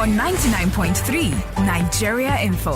on 99.3 Nigeria Info.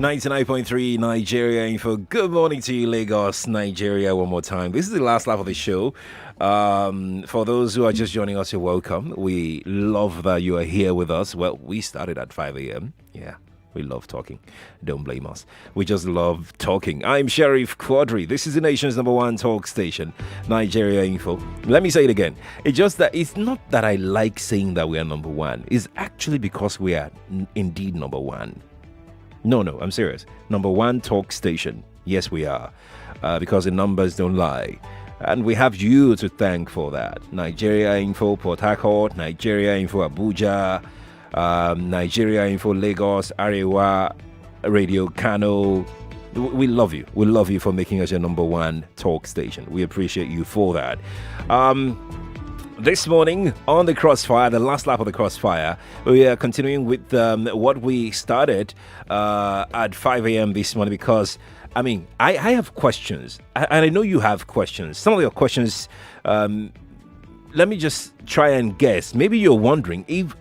99.3 Nigeria Info. Good morning to you, Lagos, Nigeria, one more time. This is the last lap of the show. For those who are just joining us, you're welcome. We love that you are here with us. Well, we started at 5 a.m. Yeah, we love talking. Don't blame us. We just love talking. I'm SheriffQuadry. This is the nation's #1 talk station, Nigeria Info. Let me say it again. It's just that it's not that I like saying that we are #1. It's actually because we are indeed #1. No, I'm serious. #1 talk station. Yes, we are. Because the numbers don't lie. And we have you to thank for that. Nigeria Info Port Harcourt, Nigeria Info Abuja, Nigeria Info Lagos, Arewa Radio Kano. We love you. We love you for making us your #1 talk station. We appreciate you for that. This morning on the Crossfire, the last lap of the Crossfire, we are continuing with what we started at 5 a.m. this morning because, I mean, I have questions, and I know you have questions. Some of your questions, let me just try and guess. Maybe you're wondering if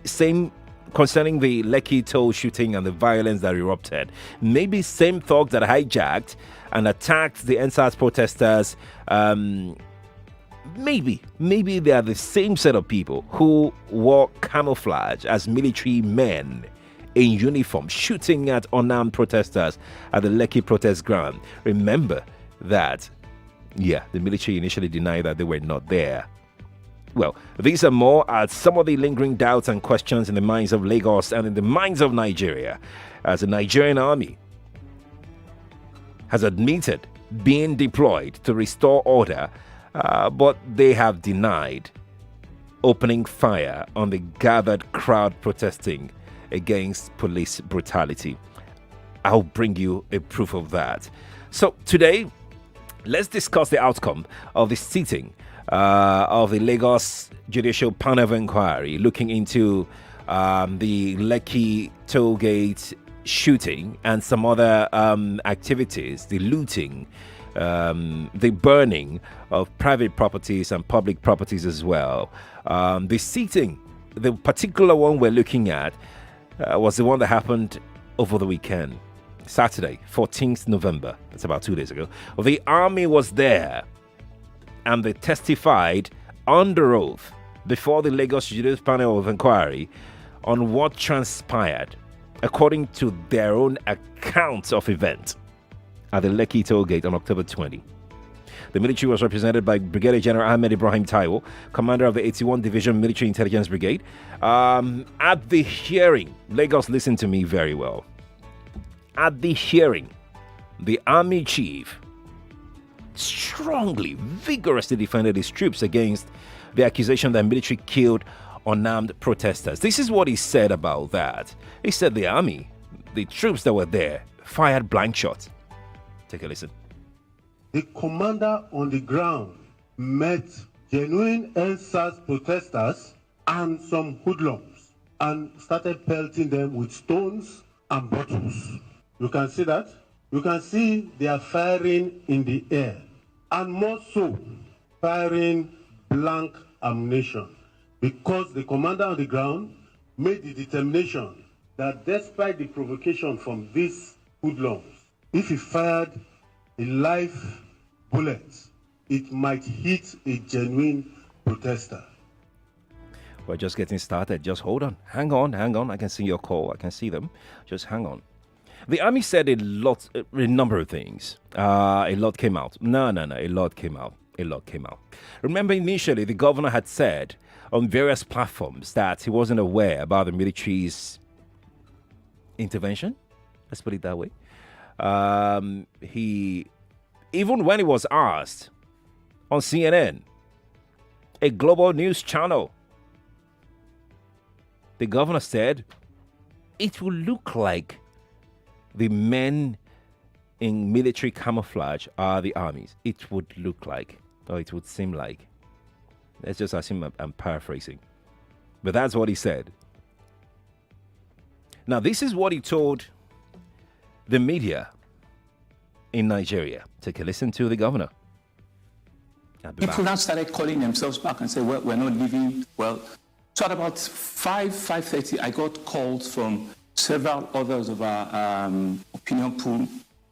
concerning the Lekki toll shooting and the violence that erupted, maybe same thugs that hijacked and attacked the NSAS protesters, Maybe they are the same set of people who wore camouflage as military men in uniform shooting at unarmed protesters at the Lekki protest ground. Remember that, the military initially denied that they were not there. Well, these are more at some of the lingering doubts and questions in the minds of Lagos and in the minds of Nigeria, as the Nigerian army has admitted being deployed to restore order, but they have denied opening fire on the gathered crowd protesting against police brutality. I'll bring you a proof of that. So today, let's discuss the outcome of the sitting of the Lagos Judicial Panel of Enquiry looking into the Lekki tollgate shooting and some other activities, the looting, the burning of private properties and public properties as well. The sitting, the particular one we're looking at, was the one that happened over the weekend, Saturday, 14th November. That's about 2 days ago. The army was there and they testified under oath before the Lagos Judicial Panel of Enquiry on what transpired according to their own accounts of events at the Lekki tollgate on October 20. The military was represented by Brigadier General Ahmed Ibrahim Taiwo, commander of the 81 Division Military Intelligence Brigade. At the hearing, Lagos, listen to me very well. At the hearing, the army chief strongly, vigorously defended his troops against the accusation that military killed unarmed protesters. This is what he said about that. He said the army, the troops that were there, fired blank shots. Take a listen. The commander on the ground met genuine NSAS protesters and some hoodlums and started pelting them with stones and bottles. You can see that? You can see they are firing in the air, and more so, firing blank ammunition, because the commander on the ground made the determination that despite the provocation from these hoodlums, if he fired a live bullet, it might hit a genuine protester. We're just getting started. Just hold on. Hang on. I can see your call. I can see them. Just hang on. The army said a number of things. A lot came out. No. A lot came out. Remember, initially, the governor had said on various platforms that he wasn't aware about the military's intervention. Let's put it that way. Even when he was asked on CNN, a global news channel, the governor said it will look like the men in military camouflage are the armies. It would look like, or it would seem like. Let's just assume I'm paraphrasing. But that's what he said. Now, this is what he told the media in Nigeria. Take a listen to the governor. People now started calling themselves back and say, well, we're not leaving. Well, So at about 5:30, I got calls from several others of our opinion pool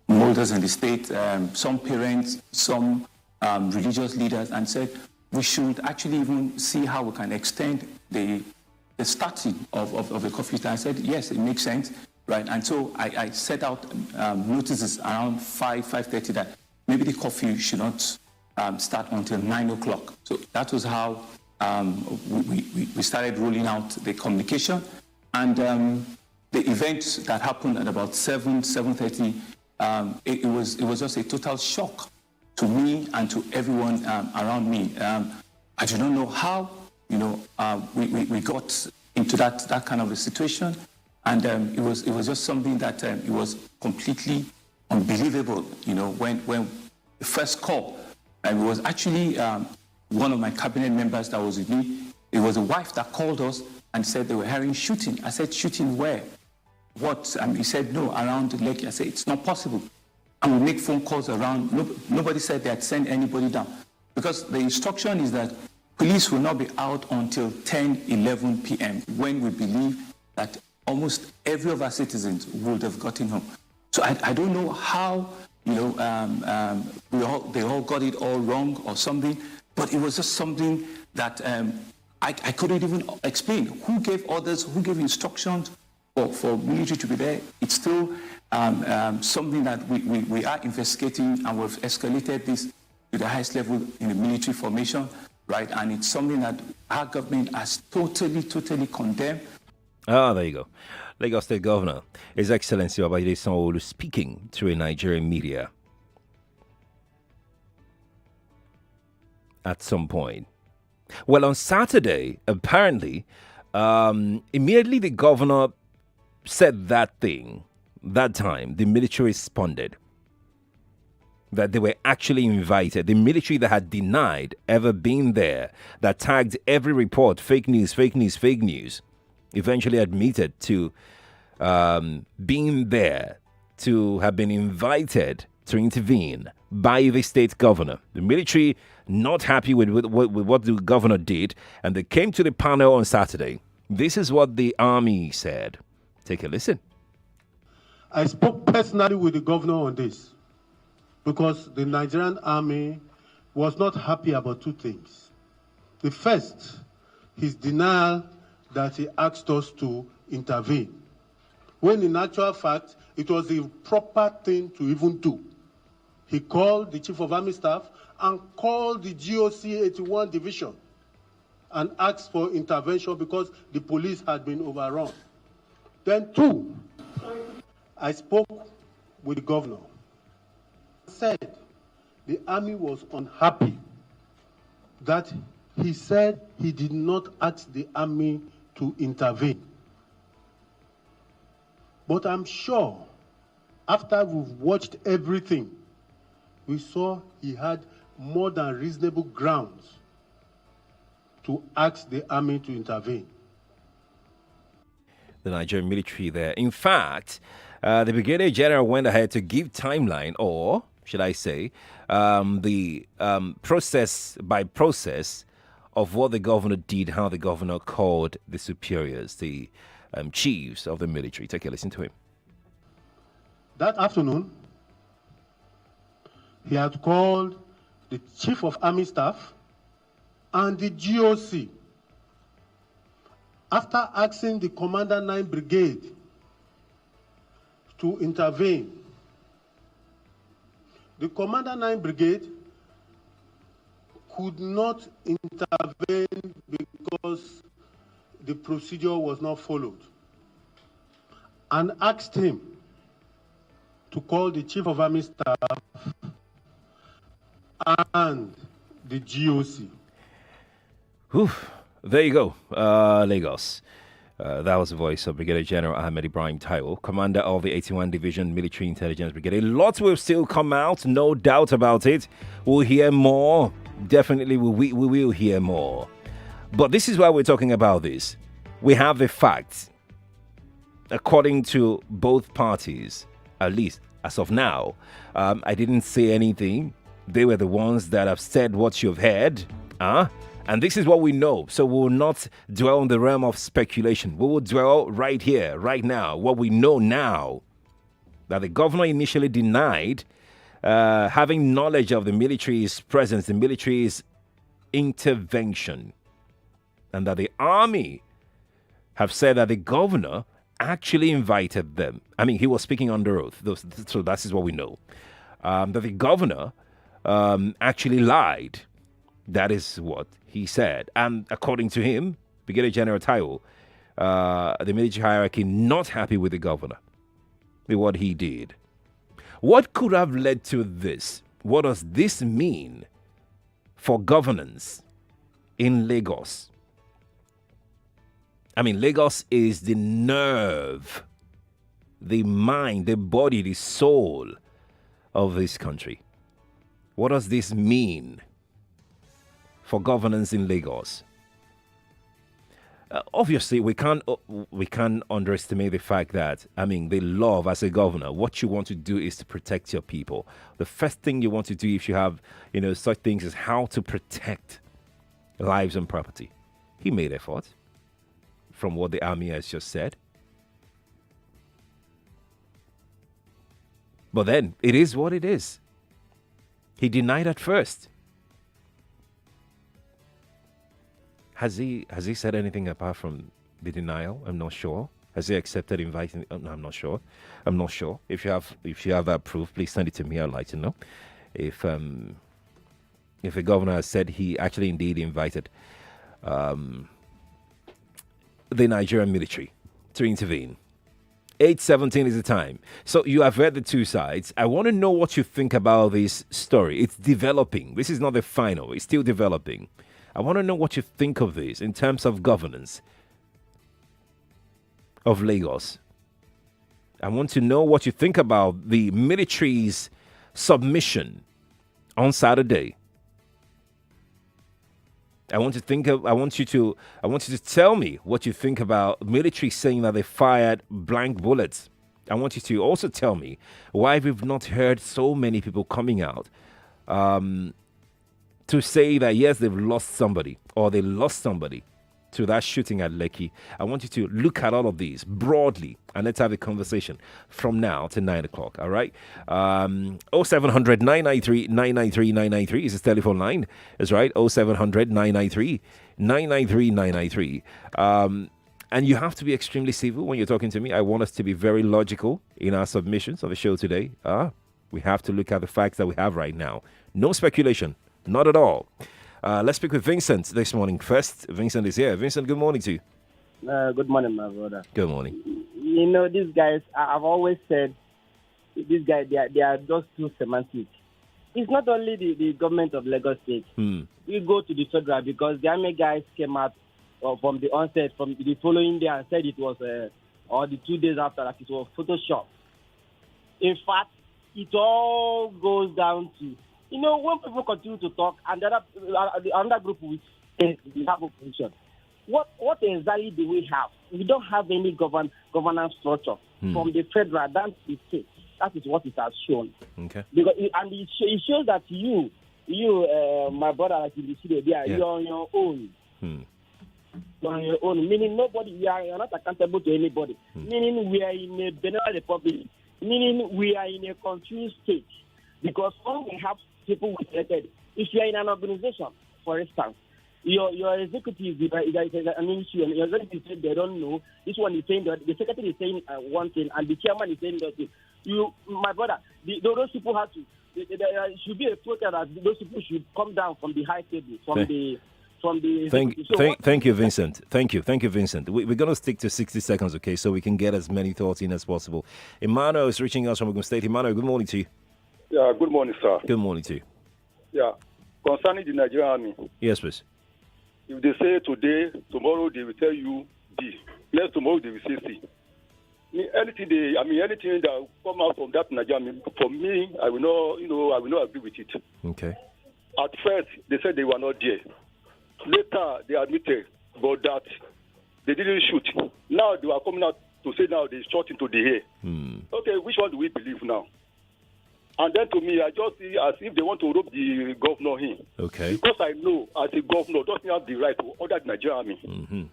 holders in the state, some parents, some religious leaders, and said we should actually even see how we can extend the starting of the curfew time. I said, yes, it makes sense, right? And so I set out notices around 5:30 that maybe the curfew should not start until 9 o'clock. So that was how we started rolling out the communication. And the event that happened at about 7:30, it was just a total shock to me and to everyone around me. I do not know how, we got into that kind of a situation, and it was just something that it was completely unbelievable. When the first call, and it was actually one of my cabinet members that was with me. It was a wife that called us and said they were hearing shooting. I said, shooting where? What? He said, no, around the lake. I said, it's not possible. And we make phone calls around. Nobody said they had sent anybody down. Because the instruction is that police will not be out until 10, 11 p.m. when we believe that almost every of our citizens would have gotten home. So I don't know how, they all got it all wrong or something, but it was just something that I couldn't even explain. Who gave orders, who gave instructions for military to be there? It's still something that we are investigating, and we've escalated this to the highest level in the military formation, right? And it's something that our government has totally condemned. Ah, there you go. Lagos State Governor, His Excellency Babajide Sanwo-Olu, speaking to a Nigerian media at some point. Well, on Saturday, apparently, immediately the governor said that time, the military responded that they were actually invited. The military that had denied ever being there, that tagged every report, fake news, eventually admitted to being there, to have been invited to intervene by the state governor. The military not happy with what the governor did, and they came to the panel on Saturday. This is what the army said. Take a listen. I spoke personally with the governor on this because the Nigerian army was not happy about two things. The first, his denial that he asked us to intervene, when in actual fact, it was the proper thing to even do. He called the Chief of Army Staff and called the GOC 81 Division and asked for intervention because the police had been overrun. Then two, I spoke with the governor. Said the army was unhappy that he said he did not ask the army to intervene. But I'm sure after we've watched everything, we saw he had more than reasonable grounds to ask the army to intervene. The Nigerian military there. In fact, the Brigadier General went ahead to give timeline, or should I say, the process by process of what the governor did, how the governor called the superiors, the chiefs of the military. Take a listen to him. That afternoon, he had called the Chief of Army Staff and the GOC. After asking the Commander 9 Brigade to intervene, the Commander 9 Brigade could not intervene because the procedure was not followed, and asked him to call the Chief of Army Staff and the GOC. Oof. There you go, Lagos. That was the voice of Brigadier General Ahmed Ibrahim Taiwo, commander of the 81 Division Military Intelligence Brigade. A lot will still come out, no doubt about it. We'll hear more. Definitely, we will hear more. But this is why we're talking about this. We have the facts. According to both parties, at least as of now, I didn't say anything. They were the ones that have said what you've heard. And this is what we know. So we will not dwell in the realm of speculation. We will dwell right here, right now, what we know now. That the governor initially denied having knowledge of the military's presence, the military's intervention. And that the army have said that the governor actually invited them. I mean, he was speaking under oath. So that is what we know. That the governor actually lied. That is what he said. And according to him, Brigadier General Taiwo, the military hierarchy not happy with the governor, with what he did. What could have led to this? What does this mean for governance in Lagos? I mean, Lagos is the nerve, the mind, the body, the soul of this country. What does this mean for governance in Lagos? Obviously, we can't underestimate the fact that, I mean, the law as a governor, what you want to do is to protect your people. The first thing you want to do if you have, such things is how to protect lives and property. He made effort from what the army has just said. But then, it is what it is. He denied at first. Has he said anything apart from the denial? I'm not sure. Has he accepted inviting? No, I'm not sure. If you have that proof, please send it to me. I'd like to know if the governor has said he actually indeed invited the Nigerian military to intervene. 8:17 is the time. So you have read the two sides. I want to know what you think about this story. It's developing. This is not the final. It's still developing. I want to know what you think of this in terms of governance of Lagos. I want to know what you think about the military's submission on Saturday. I want you to tell me what you think about military saying that they fired blank bullets. I want you to also tell me why we've not heard so many people coming out to say that, yes, they've lost somebody or they lost somebody to that shooting at Lekki. I want you to look at all of these broadly and let's have a conversation from now to 9 o'clock, all right? 0700 993 993 993 is his telephone line. That's right, 0700 993 993 993. And you have to be extremely civil when you're talking to me. I want us to be very logical in our submissions of the show today. We have to look at the facts that we have right now. No speculation. Not at all. Let's speak with Vincent this morning. First, Vincent is here. Vincent, good morning to you. Good morning, my brother. Good morning. These guys, I've always said, these guys, they are just too semantic. It's not only the government of Lagos State. We go to the federal because the army guys came out from the onset, from the following day and said it was, or the 2 days after, that it was Photoshop. In fact, it all goes down to, when people continue to talk, and the other group will say we have opposition. What exactly do we have? We don't have any governance structure from the federal down to the state. That is what it has shown. Okay. Because it shows that you, my brother, like in the studio, you're on your own. You're on your own. Meaning you're not accountable to anybody. Meaning we are in a Benin Republic. Meaning we are in a confused state. Because when we have people selected, if you are in an organization, for instance, your executive is an issue, and your executive said they don't know. This one is saying that the secretary is saying one thing, and the chairman is saying that thing. My brother, those people have to. There should be a protest that those people should come down from the high table, from the. Thank you, Vincent. Thank you, Vincent. We're going to stick to 60 seconds, okay, so we can get as many thoughts in as possible. Emmanuel is reaching us from Ogun State. Emmanuel, good morning to you. Yeah, good morning, sir. Good morning to you. Yeah, concerning the Nigerian army. Yes, please. If they say today, tomorrow they will tell you B. Next tomorrow they will say C. Anything that will come out from that Nigerian army, for me, I will not agree with it. Okay. At first, they said they were not there. Later, they admitted, but that they didn't shoot. Now they are coming out to say now they shot into the air. Okay, which one do we believe now? And then to me, I just see as if they want to rope the governor in. Okay. Because I know, as a governor, doesn't have the right to order the Nigerian army. Mm-hmm.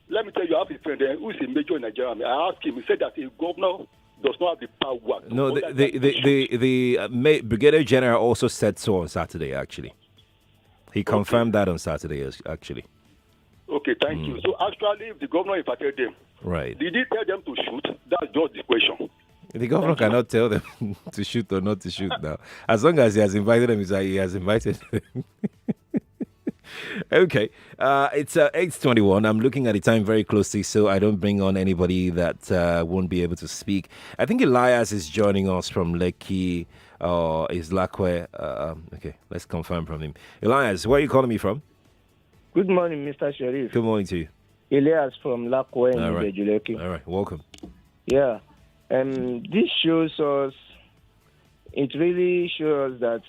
Let me tell you, I have a friend who is a major in Nigerian army. I asked him, he said that a governor does not have the power. No, the Brigadier General also said so on Saturday, actually. He confirmed that on Saturday, actually. Okay, thank you. So actually, if the governor invited them, right? Did he tell them to shoot? That's just the question. The governor cannot tell them to shoot or not to shoot now. As long as he has invited them, he has invited them. Okay, it's 8:21. I'm looking at the time very closely, so I don't bring on anybody that won't be able to speak. I think Elias is joining us from Lekki or is Lakwe. Okay, let's confirm from him. Elias, where are you calling me from? Good morning, Mr. Sheriff. Good morning to you. Elias from Lakwe in All right. Bejuleki. All right, welcome. Yeah. This shows us, it really shows that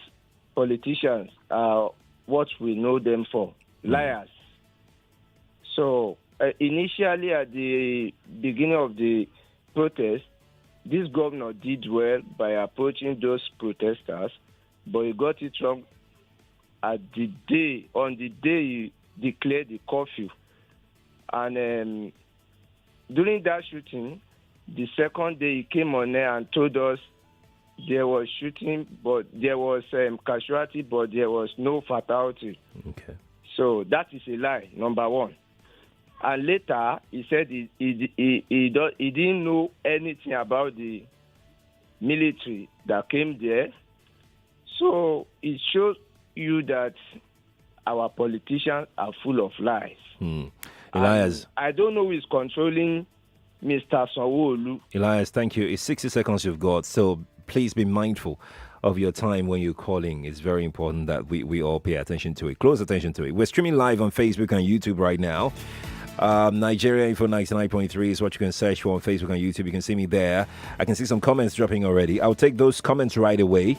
politicians are what we know them for, liars. So initially at the beginning of the protest, this governor did well by approaching those protesters, but he got it wrong on the day he declared the curfew. And during that shooting, the second day he came on air and told us there was shooting, but there was casualty, but there was no fatality. Okay. So that is a lie, number one. And later he said he didn't know anything about the military that came there. So it shows you that our politicians are full of lies. Elias. I don't know who is controlling Mr. Sanwo-Olu. Elias, thank you. It's 60 seconds you've got, so please be mindful of your time when you're calling. It's very important that we all pay attention to it. Close attention to it. We're streaming live on Facebook and YouTube right now. Nigeria Info 99.3 is what you can search for on Facebook and YouTube. You can see me there. I can see some comments dropping already. I'll take those comments right away.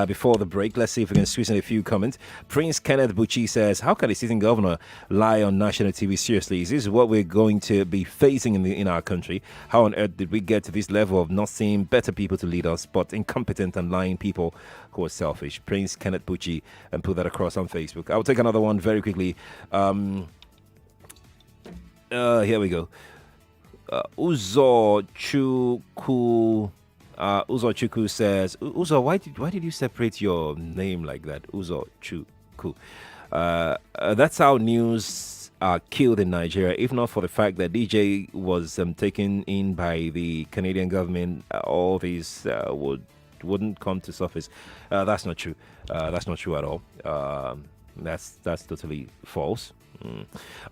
Before the break, let's see if we can squeeze in a few comments. Prince Kenneth Buchi says, how can a sitting governor lie on national TV? Seriously, is this what we're going to be facing in our country? How on earth did we get to this level of not seeing better people to lead us, but incompetent and lying people who are selfish? Prince Kenneth Buchi, and put that across on Facebook. I'll take another one very quickly. Here we go. Uzo Chukwu. Uzo Chukwu says, Uzo, why did you separate your name like that? Uzo Chukwu. That's how news are killed in Nigeria. If not for the fact that DJ was taken in by the Canadian government, all these wouldn't come to surface. That's not true. That's not true at all. That's totally false.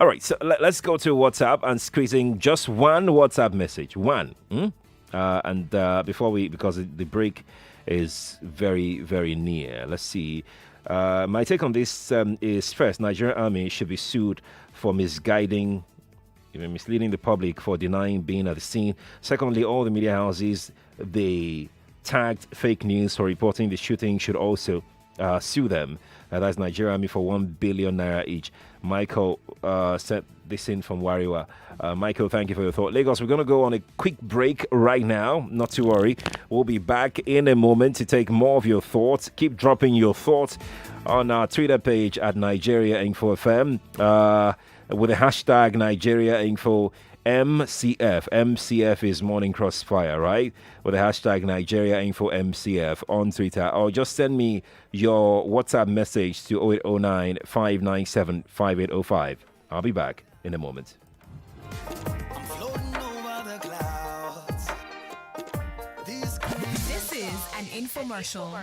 All right, so let's go to WhatsApp and squeezing just one WhatsApp message. One. Because the break is very, very near. Let's see. My take on this is, first, Nigerian army should be sued for misleading the public for denying being at the scene. Secondly, all the media houses they tagged fake news for reporting the shooting should also sue them. That's Nigerian army for 1 billion naira each. Michael sent this in from Wariwa. Michael, thank you for your thought. Lagos, we're going to go on a quick break right now. Not to worry. We'll be back in a moment to take more of your thoughts. Keep dropping your thoughts on our Twitter page at Nigeria Info FM with the hashtag Nigeria Info MCF. MCF is Morning Crossfire, right? With the hashtag Nigeria Info MCF on Twitter. Or just send me your WhatsApp message to 0809 597 5805. I'll be back in a moment. This is an infomercial.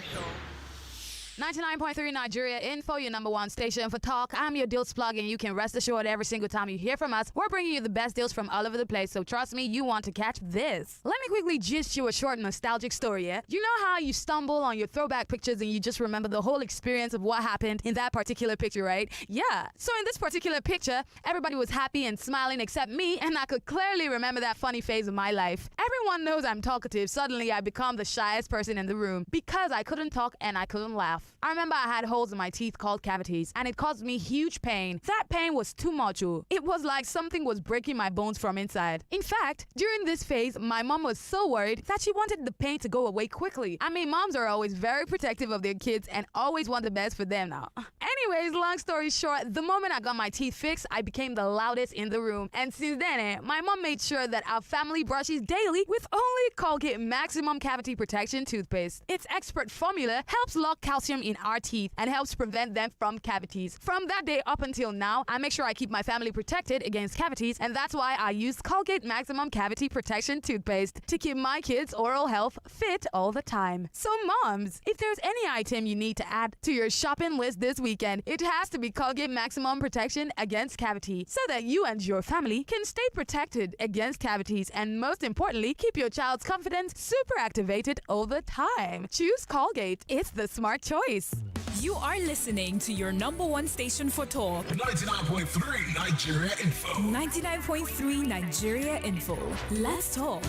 99.3 Nigeria Info, your number one station for talk. I'm your deals plug, and you can rest assured every single time you hear from us, we're bringing you the best deals from all over the place. So trust me, you want to catch this. Let me quickly gist you a short nostalgic story, yeah? You know how you stumble on your throwback pictures and you just remember the whole experience of what happened in that particular picture, right? Yeah. So in this particular picture, everybody was happy and smiling except me, and I could clearly remember that funny phase of my life. Everyone knows I'm talkative. Suddenly, I become the shyest person in the room because I couldn't talk and I couldn't laugh. off. I remember I had holes in my teeth called cavities, and it caused me huge pain. That pain was too much. It was like something was breaking my bones from inside. In fact, during this phase, my mom was so worried that she wanted the pain to go away quickly. I mean, moms are always very protective of their kids and always want the best for them now. Anyways, long story short, the moment I got my teeth fixed, I became the loudest in the room. And since then, my mom made sure that our family brushes daily with only Colgate Maximum Cavity Protection toothpaste. Its expert formula helps lock calcium in our teeth and helps prevent them from cavities. From that day up until now, I make sure I keep my family protected against cavities, and that's why I use Colgate Maximum Cavity Protection toothpaste to keep my kids' oral health fit all the time. So moms, if there's any item you need to add to your shopping list this weekend, it has to be Colgate Maximum Protection against cavity, so that you and your family can stay protected against cavities and, most importantly, keep your child's confidence super activated all the time. Choose Colgate. It's the smart choice. You are listening to your number one station for talk. 99.3 Nigeria Info. 99.3 Nigeria Info. Let's talk.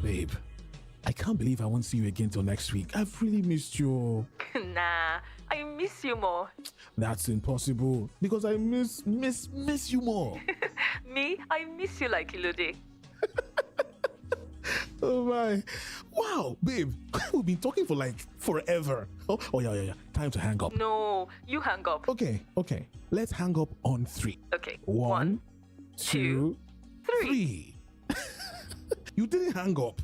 Babe, I can't believe I won't see you again till next week. I've really missed you. Nah, I miss you more. That's impossible because I miss you more. Me, I miss you like Ilode. Oh my. Wow, babe, we've been talking for like forever. Oh yeah. Time to hang up. No, you hang up. Okay. Let's hang up on 3. Okay. 1, 2, 3. You didn't hang up.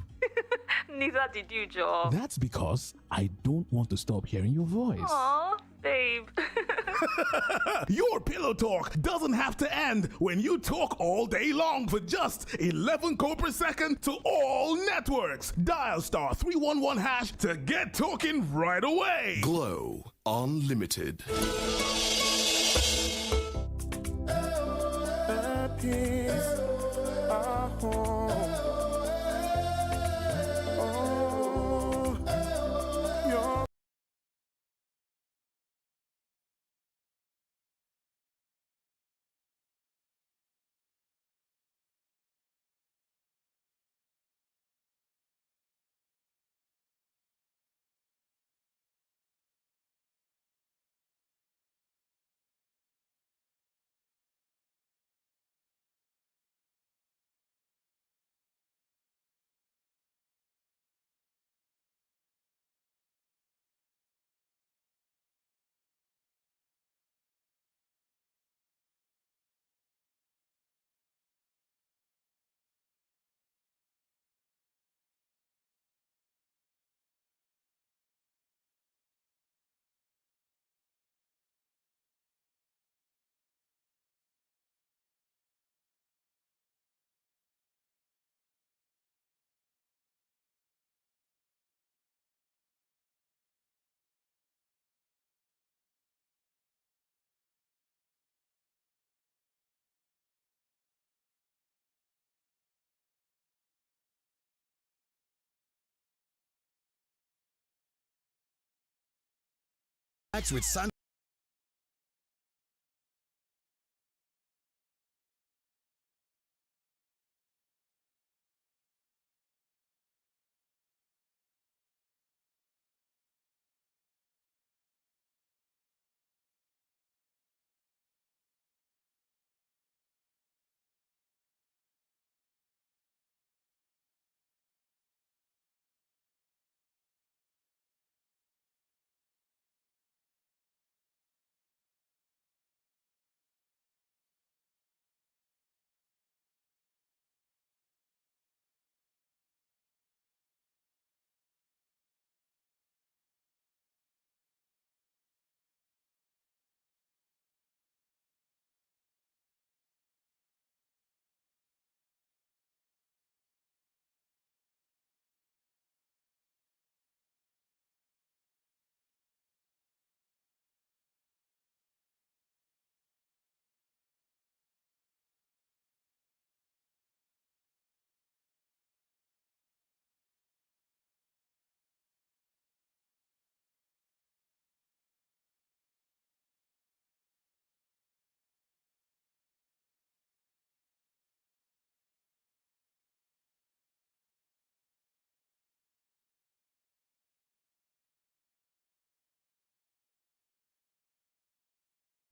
Neither did you, Joe. That's because I don't want to stop hearing your voice. Aw, babe. Your pillow talk doesn't have to end when you talk all day long for just 11 co per second to all networks. Dial star 311 hash to get talking right away. Glow Unlimited. With Sun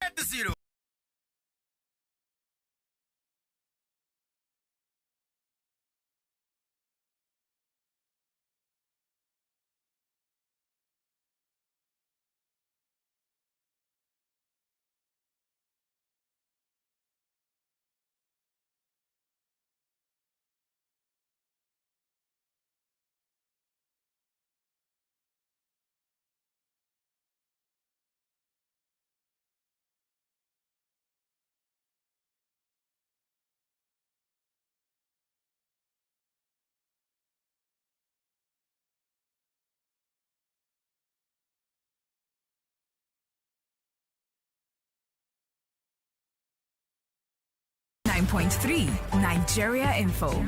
Get the zero. Nigeria Info.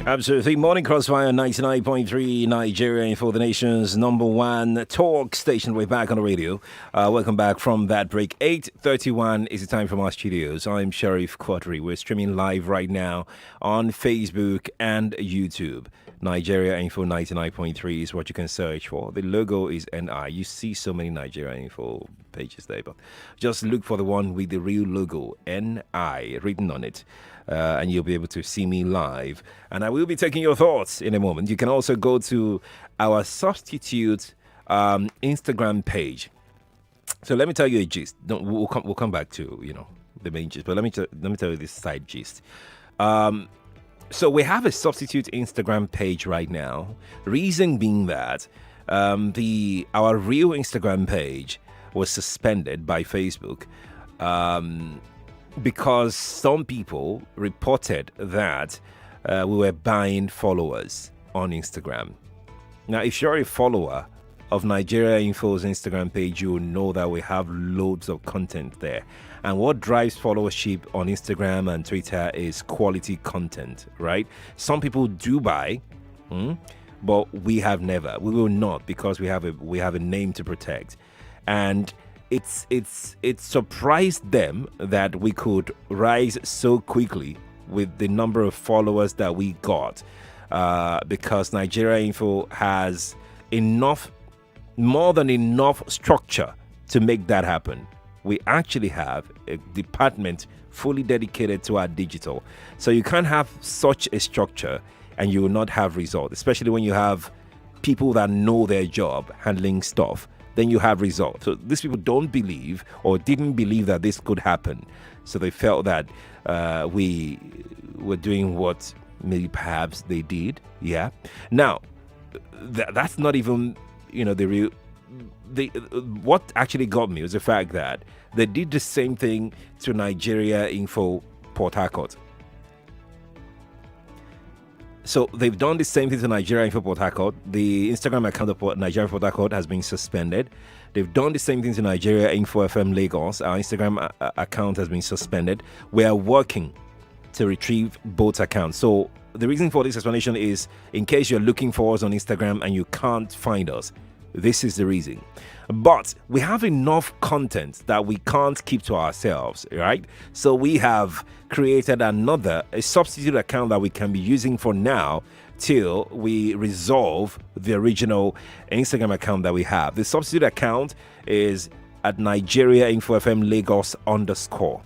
Absolutely. Morning Crossfire 99.3 Nigeria for the nation's number one talk station. We're back on the radio. Welcome back from that break. 8:31 is the time from our studios. I'm SheriffQuadry. We're streaming live right now on Facebook and YouTube. Nigeria Info 99.3 is what you can search for. The logo is NI. You see so many Nigeria Info pages there, but just look for the one with the real logo, NI, written on it. And you'll be able to see me live. And I will be taking your thoughts in a moment. You can also go to our substitute Instagram page. So let me tell you a gist. We'll come back to the main gist, but let me tell you this side gist. So we have a substitute Instagram page right now. Reason being that our real Instagram page was suspended by Facebook. Because some people reported that we were buying followers on Instagram. Now, if you're a follower of Nigeria Info's Instagram page, you will know that we have loads of content there. And what drives followership on Instagram and Twitter is quality content, right? Some people do buy, but we have never. We will not, because we have a name to protect. And it surprised them that we could rise so quickly with the number of followers that we got, because Nigeria Info has more than enough structure to make that happen. We actually have a department fully dedicated to our digital. So you can't have such a structure and you will not have results, especially when you have people that know their job handling stuff. Then you have results. So these people don't believe or didn't believe that this could happen. So they felt that we were doing what maybe perhaps they did. Yeah. Now, that's not even, the real. What actually got me was the fact that they did the same thing to Nigeria Info Port Harcourt. So they've done the same thing to Nigeria Info Port Harcourt. The Instagram account of Nigeria Info Port Harcourt has been suspended. They've done the same thing to Nigeria Info FM Lagos. Our Instagram account has been suspended. We are working to retrieve both accounts. So the reason for this explanation is, in case you're looking for us on Instagram and you can't find us, this is the reason. But we have enough content that we can't keep to ourselves, right? So we have created a substitute account that we can be using for now till we resolve the original Instagram account that we have. The substitute account is at Nigeria Info FM Lagos _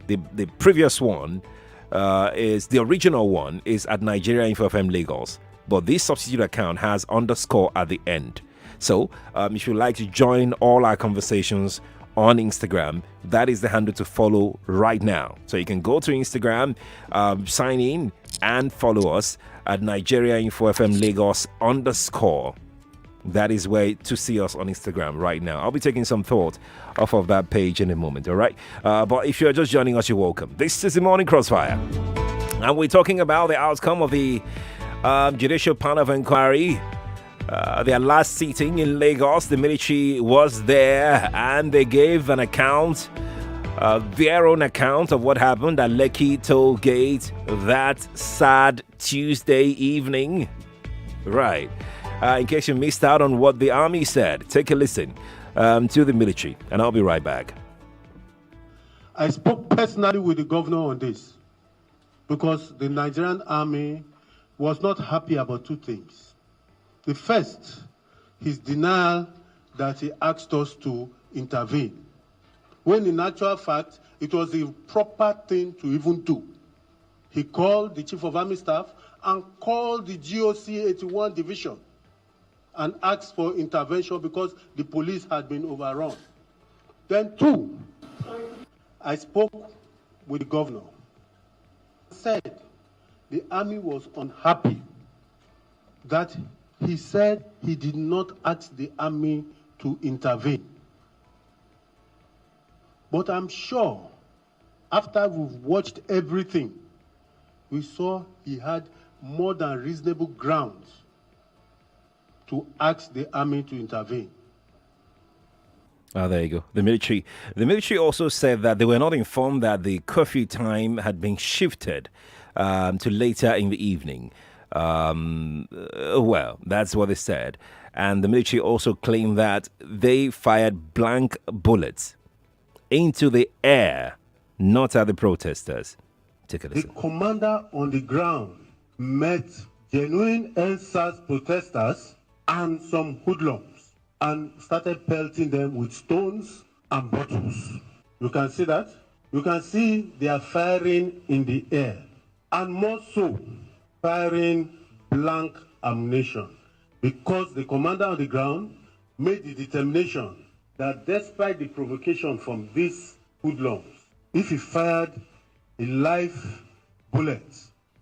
The previous one is the original one is at Nigeria Info FM Lagos. But this substitute account has _ at the end. So if you'd like to join all our conversations on Instagram, that is the handle to follow right now. So you can go to Instagram, sign in and follow us at Nigeria Info FM Lagos _ That is where to see us on Instagram right now. I'll be taking some thought off of that page in a moment, all right? But if you're just joining us, you're welcome. This is the Morning Crossfire. And we're talking about the outcome of the Judicial Panel of Enquiry. Their last sitting in Lagos, the military was there and they gave an account, their own account of what happened at Lekki Toll Gate that sad Tuesday evening. Right. In case you missed out on what the army said, take a listen to the military, and I'll be right back. I spoke personally with the governor on this because the Nigerian army was not happy about two things. The first, his denial that he asked us to intervene. when in actual fact, it was the proper thing to even do. He called the Chief of Army Staff and called the GOC 81 Division and asked for intervention because the police had been overrun. Then two, I spoke with the governor. Said the army was unhappy that he said he did not ask the army to intervene. But I'm sure after we've watched everything, we saw he had more than reasonable grounds to ask the army to intervene. There you go. The military also said that they were not informed that the curfew time had been shifted to later in the evening. Well, that's what they said. And the military also claimed that they fired blank bullets into the air, not at the protesters. Take a listen. The commander on the ground met genuine NSAS protesters and some hoodlums and started pelting them with stones and bottles. You can see that? You can see they are firing in the air, and more so, firing blank ammunition, because the commander on the ground made the determination that despite the provocation from these hoodlums, if he fired a live bullet,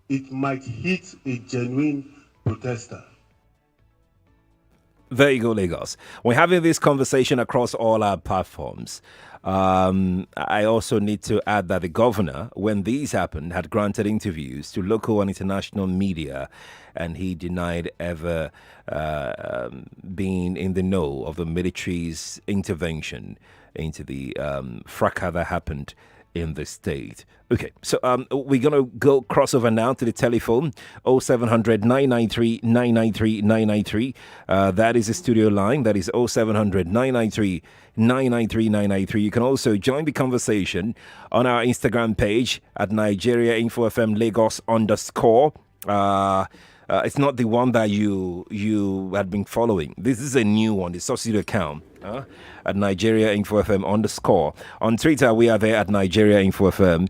it might hit a genuine protester. There you go, Lagos. We're having this conversation across all our platforms. I also need to add that the governor, when these happened, had granted interviews to local and international media, and he denied ever being in the know of the military's intervention into the fracas that happened in the state. Okay, so we're going to go crossover now to the telephone, 0700 993 993 993. That is the studio line. That is 0700 993 993 993. You can also join the conversation on our Instagram page at Nigeria Info FM Lagos _ it's not the one that you had been following. This is a new one, the substitute account at Nigeria Info FM _ On Twitter, we are there at Nigeria Info FM.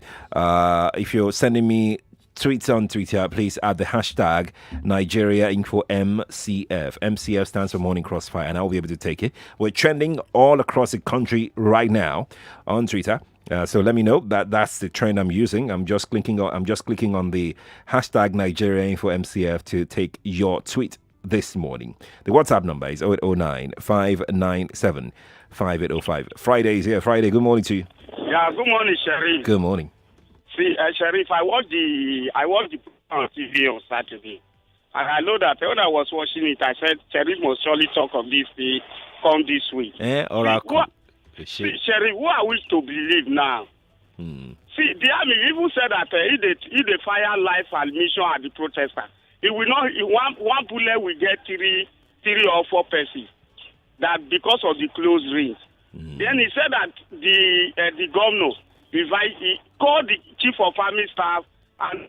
If you're sending me tweets on Twitter, please add the hashtag Nigeria Info MCF. MCF stands for Morning Crossfire, and I'll be able to take it. We're trending all across the country right now on Twitter. So let me know that's the trend I'm using. I'm just clicking on the hashtag Nigeria Info MCF to take your tweet this morning. The WhatsApp number is 0809 597 5805. Friday is here. Friday, good morning to you. Yeah, good morning, Sheriff. Good morning. See, Sheriff, I watched the on TV on Saturday. And I know that when I was watching it, I said, Sheriff must surely talk of this thing come this week. See, Sheriff, who are we to believe now? See, the army even said that if they fire live ammunition at the protester, it will not. One bullet will get three or four persons. That because of the close range. Then he said that the governor he called the chief of army staff and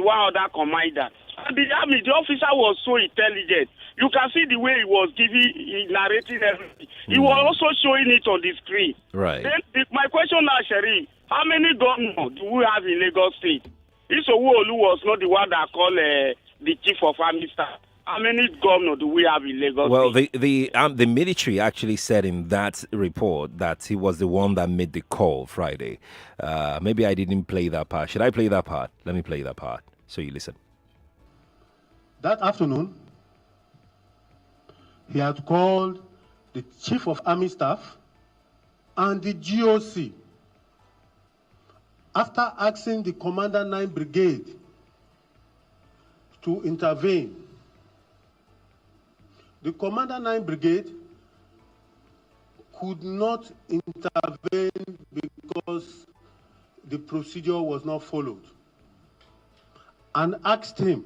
one other commander. And the army, the officer was so intelligent. You can see the way he was narrating everything. He was also showing it on the screen. Right. Then my question now, Sheriff, how many governors do we have in Lagos State? Isowolu was not the one that called the chief of army staff. How many governors do we have in Lagos? Well, the military actually said in that report that he was the one that made the call Friday. Maybe I didn't play that part. Should I play that part? Let me play that part so you listen. That afternoon, he had called the chief of army staff and the GOC after asking the Commander 9 Brigade to intervene. The Commander 9 Brigade could not intervene because the procedure was not followed, and asked him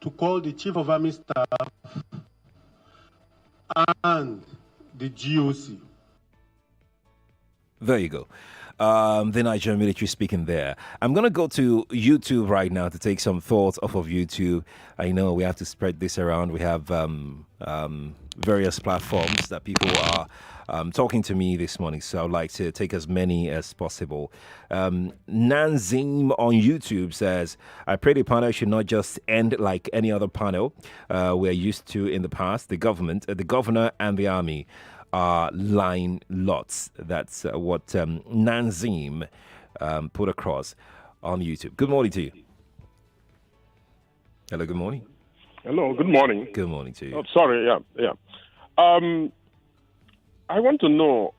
to call the Chief of Army Staff and the GOC. There you go. the Nigerian military speaking there. I'm going to go to YouTube right now to take some thoughts off of YouTube. I know we have to spread this around. We have various platforms that people are talking to me this morning, so I'd like to take as many as possible. Nanzim on YouTube says, I pray the panel should not just end like any other panel we're used to in the past. The government, the governor and the army are lying lots. That's what Nanzim put across on YouTube. Good morning to you. Hello, good morning. Hello, good morning. Good morning to you. Oh, sorry, yeah. I want to know,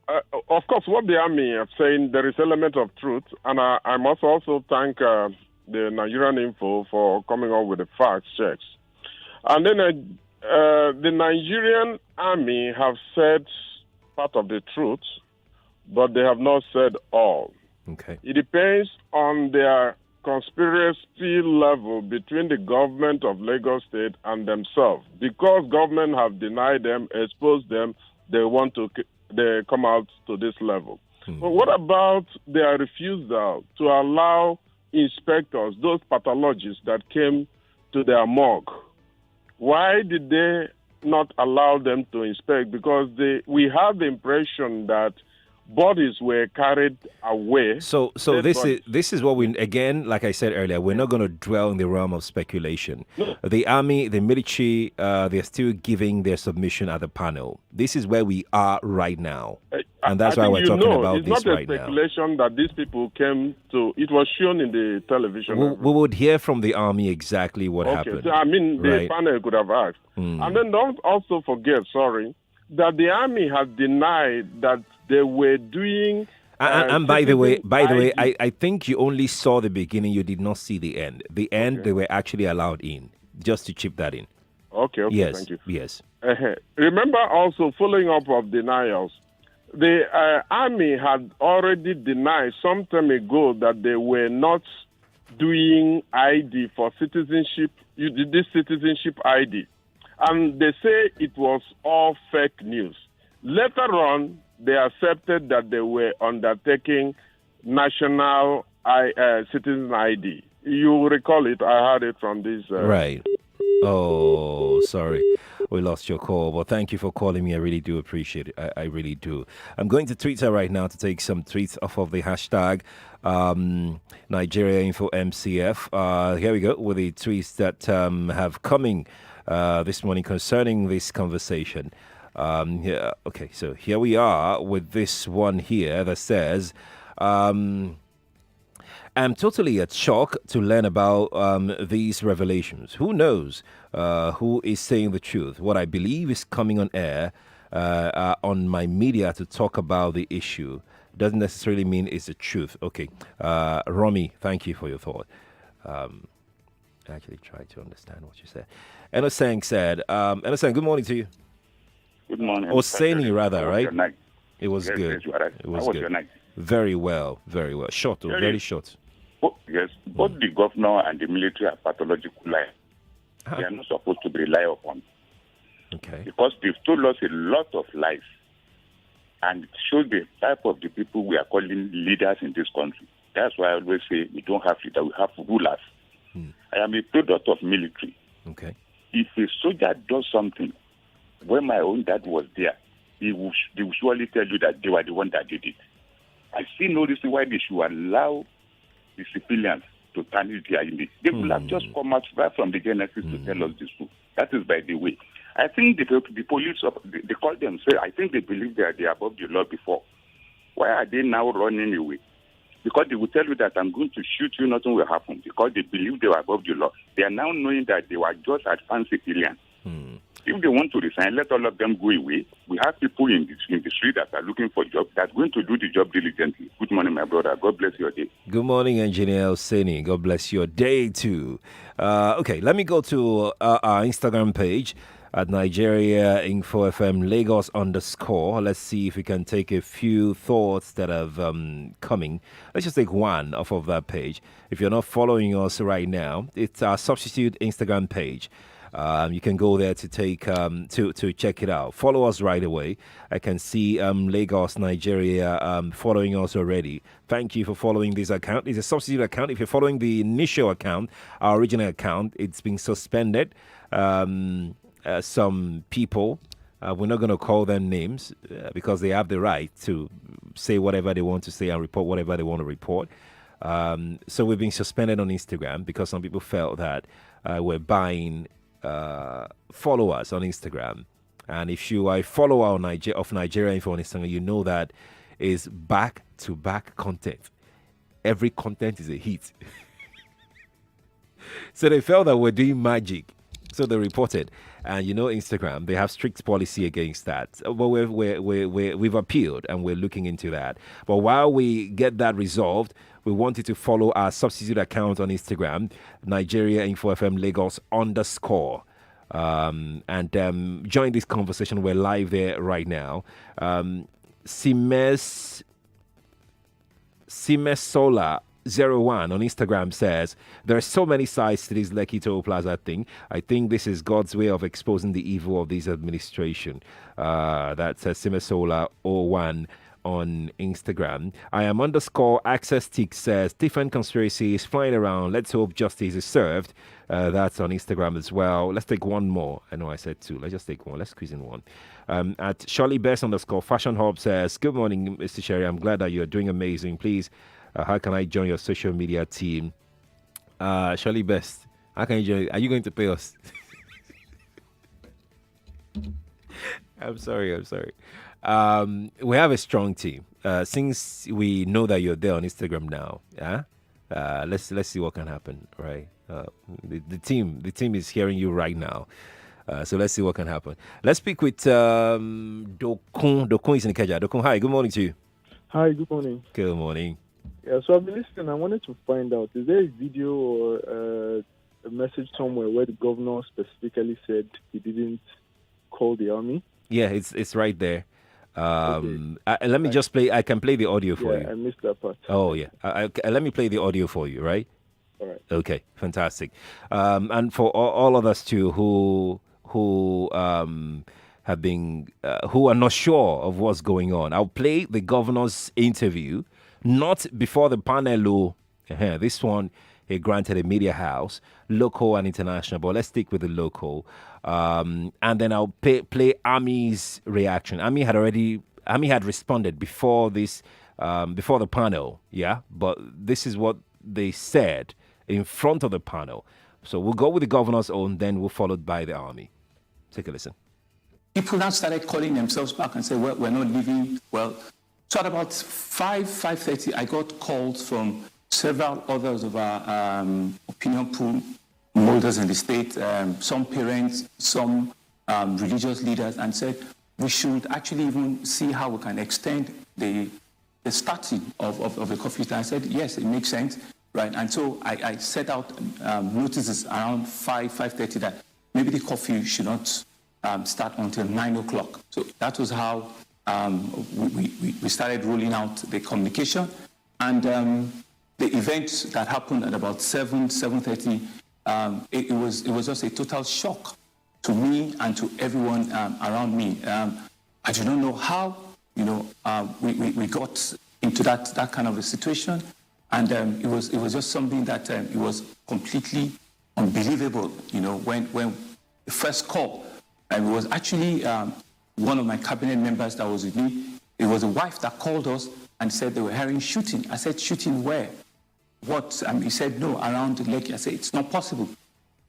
of course, what the army are saying, there is element of truth, and I must also thank the Nigerian Info for coming up with the fact checks. And then the Nigerian army have said part of the truth, but they have not said all. Okay. It depends on their conspiracy level between the government of Lagos State and themselves. Because government have denied them, exposed them, they come out to this level. But what about their refusal to allow inspectors, those pathologists that came to their morgue? Why did they not allow them to inspect? Because we have the impression that bodies were carried away. So this is what we, again, like I said earlier, we're not going to dwell in the realm of speculation. No. The army, the military, they're still giving their submission at the panel. This is where we are right now, and that's why we're talking about this right now. It's not a speculation that these people came to. It was shown in the television. We would hear from the army exactly what happened. So, I mean, the right. panel could have asked. And then don't also forget, that the army has denied that they were doing. And by the way, I think you only saw the beginning. You did not see the end. The end, they were actually allowed in. Just to chip that in. Okay. Yes. Thank you. Yes. Remember, also following up of denials, the army had already denied some time ago that they were not doing ID for citizenship. You did this citizenship ID. And they say it was all fake news. Later on, they accepted that they were undertaking national citizen ID. You recall it. I heard it from this. Right. Oh, sorry. We lost your call. Well, thank you for calling me. I really do appreciate it. I really do. I'm going to Twitter right now to take some tweets off of the hashtag Nigeria Info MCF. Here we go with the tweets that have coming this morning concerning this conversation. Okay, so here we are with this one here that says, I'm totally at shock to learn about these revelations. Who knows who is saying the truth? What I believe is coming on air on my media to talk about the issue doesn't necessarily mean it's the truth. Okay, Romy, thank you for your thought. I actually tried to understand what you said. Enosang said, Enosang, good morning to you. Good morning. Oseni, rather, right? It was yes, good. Yes, right. It was How was good. your night? Very well, very well. Short, very short. Yes, both the governor and the military are pathological liars. They are not supposed to be relied upon. Okay. Because they've told us a lot of lies. And it shows the type of the people we are calling leaders in this country. That's why I always say we don't have leaders, we have rulers. I am a product of military. Okay. If a soldier does something, when my own dad was there, they will surely tell you that they were the one that did it. I see no reason why they should allow the civilians to turn it their image. They will have just come out right from the Genesis to tell us this truth. That is by the way. I think the police, they call themselves, I think they believe they are above the law before. Why are they now running away? Because they will tell you that I'm going to shoot you, nothing will happen. Because they believe they were above the law. They are now knowing that they were just advanced civilians. If they want to resign, let all of them go away. We have people in the street that are looking for jobs that are going to do the job diligently. Good morning, my brother. God bless your day. Good morning, Engineer Oseni. God bless your day, too. Okay, let me go to our Instagram page at Nigeria Info FM Lagos _ Let's see if we can take a few thoughts that have coming. Let's just take one off of that page. If you're not following us right now, it's our substitute Instagram page. You can go there to take to check it out. Follow us right away. I can see Lagos, Nigeria following us already. Thank you for following this account. It's a substitute account. If you're following the initial account, our original account, it's been suspended. Some people, we're not going to call them names because they have the right to say whatever they want to say and report whatever they want to report. So we've been suspended on Instagram because some people felt that we're buying followers on Instagram. And if you are a follower of Nigeria Info on Instagram, you know that is back-to-back content. Every content is a hit. So they felt that we're doing magic. So they reported. And Instagram, they have strict policy against that. But we've appealed and we're looking into that. But while we get that resolved, we want you to follow our substitute account on Instagram, Nigeria Info FM Lagos _ and join this conversation. We're live there right now. Simesola01 on Instagram says, there are so many sides to this Lekki Toll Plaza thing. I think this is God's way of exposing the evil of this administration. That's Simesola01 on Instagram. I am _access tick says, different conspiracies flying around. Let's hope justice is served. That's on Instagram as well. Let's take one more. I know I said two. Let's just take one. Let's squeeze in one. At Shirley Best _ Fashion Hub says, good morning, Mr. Sherry. I'm glad that you're doing amazing. Please, how can I join your social media team? Shirley Best, how can you join? Are you going to pay us? I'm sorry. We have a strong team. Since we know that you're there on Instagram now, let's see what can happen, right? The team is hearing you right now. So let's see what can happen. Let's speak with Dokun. Dokun is in Ikeja. Dokun, hi, good morning to you. Hi, good morning. Good morning. Yeah, so I've been listening. I wanted to find out, is there a video or a message somewhere where the governor specifically said he didn't call the army? Yeah, it's right there. Let me just play. I can play the audio for you. I missed that part. Oh, yeah. Let me play the audio for you, right? All right. Okay, fantastic. And for all of us too who have been who are not sure of what's going on, I'll play the governor's interview, not before the panel. This one he granted a media house, local and international, but let's stick with the local. And then I'll play Army's reaction. Army had responded before this, before the panel, yeah. But this is what they said in front of the panel. So we'll go with the governor's own, then we'll followed by the army. Take a listen. People now started calling themselves back and said, well, we're not leaving. Well, so at about 5:30, I got calls from several others of our opinion pool holders in the state, some parents, some religious leaders, and said we should actually even see how we can extend the starting of the curfew. I said, yes, it makes sense, right? And so I set out notices around 5:30 that maybe the curfew should not start until 9 o'clock. So that was how we started rolling out the communication. And the event that happened at about 7:30, it was just a total shock to me and to everyone around me. I do not know how we got into that kind of a situation, and it was just something that it was completely unbelievable. When the first call, and it was actually one of my cabinet members that was with me. It was a wife that called us and said they were hearing shooting. I said, shooting where? What? He said, no, around Lekki. I said, it's not possible.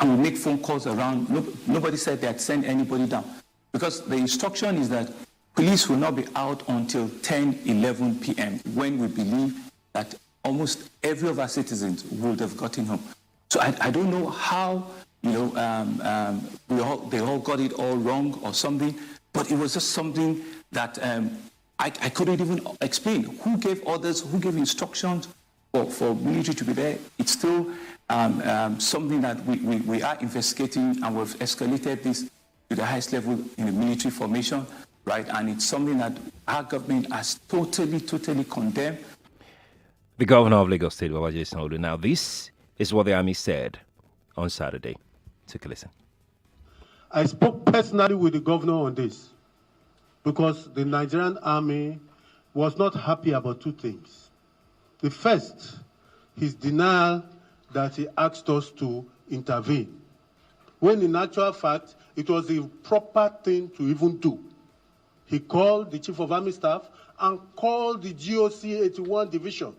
And we make phone calls around. Nobody said they had sent anybody down. Because the instruction is that police will not be out until 10, 11 p.m. when we believe that almost every of our citizens would have gotten home. So I don't know how, they all got it all wrong or something, but it was just something that I couldn't even explain. Who gave orders, who gave instructions for military to be there? It's still something that we are investigating, and we've escalated this to the highest level in the military formation, right? And it's something that our government has totally condemned. The governor of Lagos State, Babajide Sanwo-Olu. Now, this is what the army said on Saturday. Take a listen. I spoke personally with the governor on this because the Nigerian army was not happy about two things. The first, his denial that he asked us to intervene, when in actual fact, it was the proper thing to even do. He called the Chief of Army Staff and called the GOC 81 Division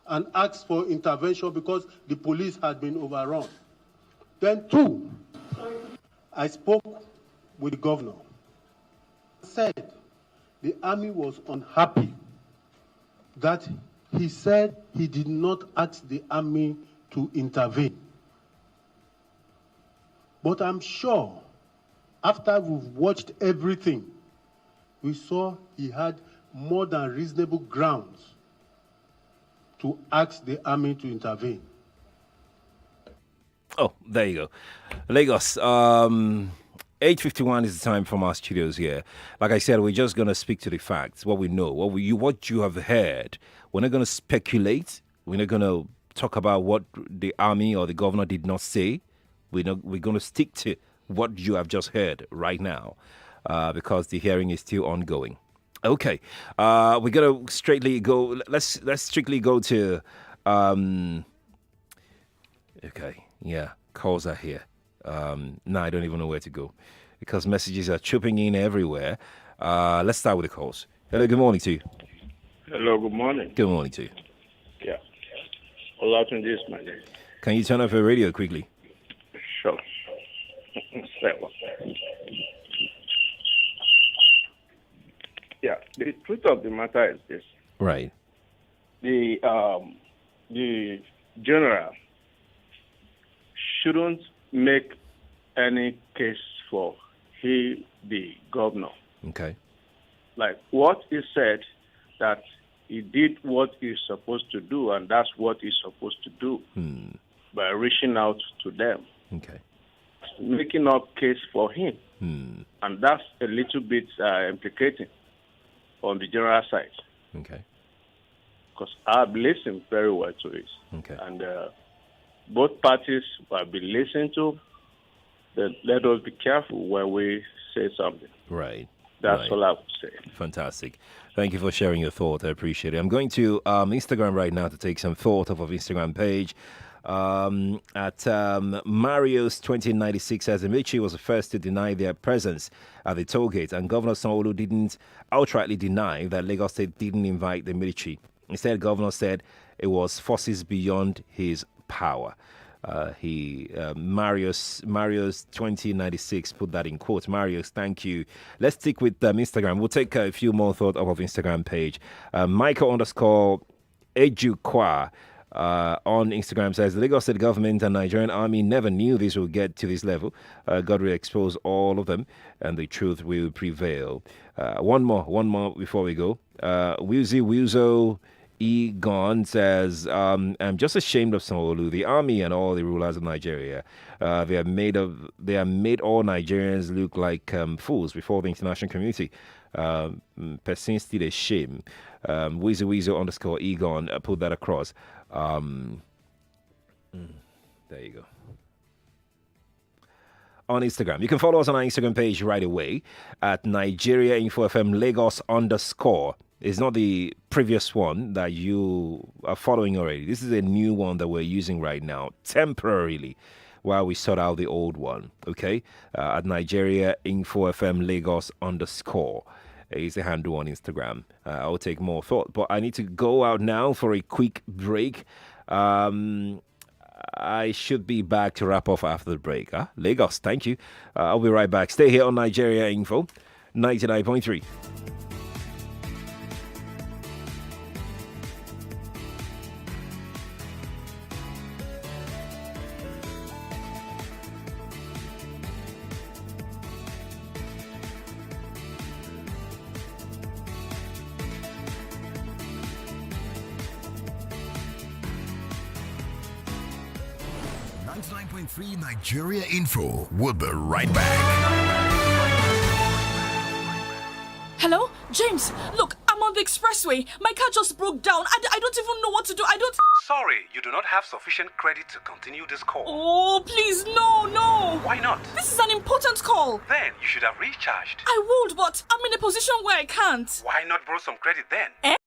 and asked for intervention because the police had been overrun. Then two, I spoke with the governor. Said the army was unhappy that he said he did not ask the army to intervene. But I'm sure after we've watched everything, we saw he had more than reasonable grounds to ask the army to intervene. Oh, there you go. Lagos, 8:51 is the time from our studios here. Like I said, we're just going to speak to the facts, what we know, what you have heard. We're not going to speculate. We're not going to talk about what the army or the governor did not say. We're going to stick to what you have just heard right now because the hearing is still ongoing. Okay, we're going to straightly go. Let's strictly go to. Okay, yeah, calls are here. Now I don't even know where to go because messages are trooping in everywhere. Let's start with the calls. Hello, good morning to you. Hello, good morning. Good morning to you. Yeah. Olatunji is my name. Can you turn off your radio quickly? Sure. Yeah, the truth of the matter is this. Right. The general shouldn't make any case for the governor. Okay. Like what he said, that he did what he's supposed to do, and that's what he's supposed to do by reaching out to them. Okay. Making up case for him. And that's a little bit implicating on the general side. Okay. Because I've listened very well to it. Okay. And both parties have been listened to. Let us be careful when we say something. Right. That's all I would say. Fantastic. Thank you for sharing your thought. I appreciate it. I'm going to Instagram right now to take some thought off of Instagram page. At Mario's 2096 says the military was the first to deny their presence at the toll gate, and Governor Sanwo-Olu didn't outrightly deny that Lagos State didn't invite the military. Instead, Governor said it was forces beyond his power. Mario's 2096 put that in quotes. Mario's, thank you. Let's stick with Instagram. We'll take a few more thoughts off of Instagram page. Michael_Ejukwa on Instagram says the Lagos State government and Nigerian army never knew this would get to this level. God will expose all of them and the truth will prevail. One more before we go. Wilzo Egon says, I'm just ashamed of Sanwo-Olu, the army and all the rulers of Nigeria. They have made all Nigerians look like fools before the international community. Person still a shame. Wilzo_Egon put that across. There you go. On Instagram. You can follow us on our Instagram page right away at Nigeria Info FM Lagos _ It's not the previous one that you are following already. This is a new one that we're using right now, temporarily, while we sort out the old one. Okay? At Nigeria Info FM Lagos _ is the handle on Instagram. I'll take more thought, but I need to go out now for a quick break. I should be back to wrap off after the break. Lagos, thank you. I'll be right back. Stay here on Nigeria Info 99.3. Nigeria Info. We'll be right back. Hello? James, look, I'm on the expressway. My car just broke down. I don't even know what to do. Sorry, you do not have sufficient credit to continue this call. Oh, please, no. Why not? This is an important call. Then you should have recharged. I would, but I'm in a position where I can't. Why not borrow some credit then? Eh?